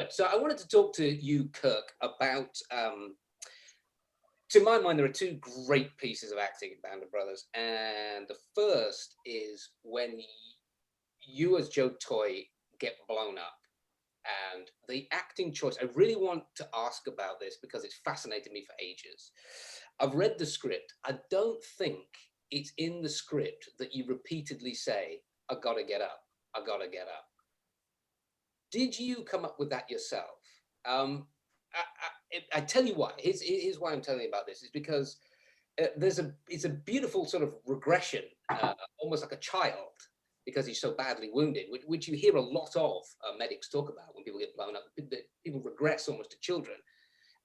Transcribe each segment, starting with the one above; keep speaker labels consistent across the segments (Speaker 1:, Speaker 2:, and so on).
Speaker 1: So I wanted to talk to you, Kirk, about, to my mind, there are two great pieces of acting in Band of Brothers. And the first is when you as Joe Toye get blown up. And the acting choice, I really want to ask about this because it's fascinated me for ages. I've read the script. I don't think it's in the script that you repeatedly say, I gotta get up, I gotta get up. Did you come up with that yourself? I tell you why. Here's why I'm telling you about this. Is because it's a beautiful sort of regression, almost like a child, because he's so badly wounded, which you hear a lot of medics talk about when people get blown up. People regress almost to children.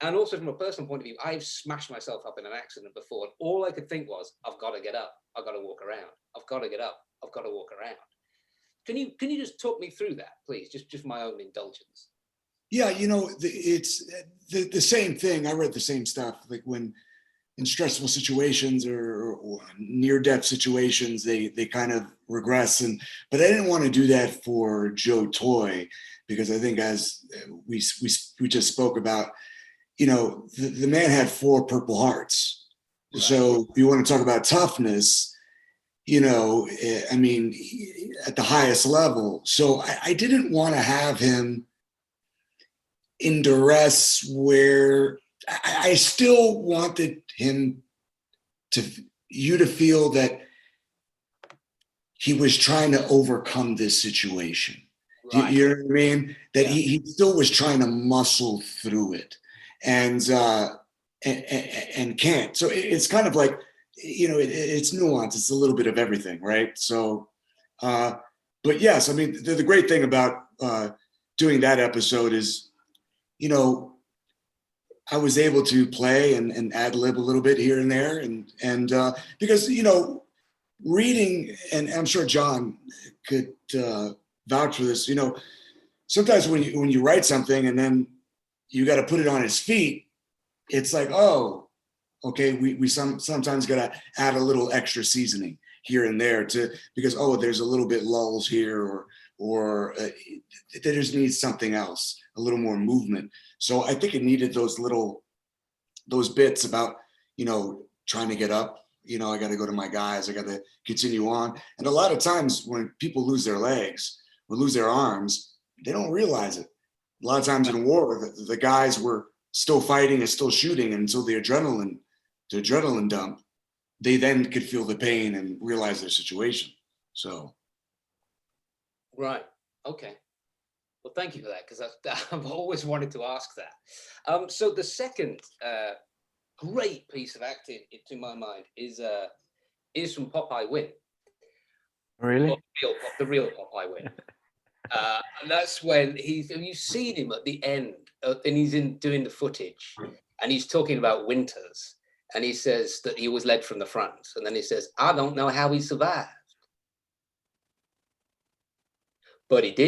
Speaker 1: And also from a personal point of view, I've smashed myself up in an accident before. And all I could think was, I've got to get up. I've got to walk around. I've got to get up. I've got to walk around. Can you just talk me through that, please? Just my own indulgence.
Speaker 2: Yeah, it's the same thing. I read the same stuff. Like when in stressful situations or near-death situations, they kind of regress. But I didn't want to do that for Joe Toye because I think, as we just spoke about, the man had 4 Purple Hearts. Right. So if you want to talk about toughness, I mean, at the highest level. So I didn't want to have him in duress where I still wanted you to feel that he was trying to overcome this situation. Right. You know what I mean? That he still was trying to muscle through it and can't. So it's kind of like, it's nuance. It's a little bit of everything, right? So, but yes, I mean, the great thing about doing that episode is, I was able to play and ad lib a little bit here and there, and because reading, and I'm sure John could vouch for this. Sometimes when you write something and then you got to put it on its feet, it's like, oh, okay, we sometimes got to add a little extra seasoning here and there because there's a little bit lulls here or they just need something else, a little more movement. So I think it needed those bits about, trying to get up, I got to go to my guys, I got to continue on. And a lot of times when people lose their legs or lose their arms, they don't realize it. A lot of times in war, the guys were still fighting and still shooting until the adrenaline dump, they then could feel the pain and realize their situation. So.
Speaker 1: Right. Okay. Well, thank you for that, because I've always wanted to ask that. So the second great piece of acting, to my mind, is from Popeye Win.
Speaker 3: Really?
Speaker 1: The real Popeye Win. And that's when you've seen him at the end, and he's doing the footage, and he's talking about Winters, and he says that he was led from the front, and then he says, I don't know how he survived, but he did.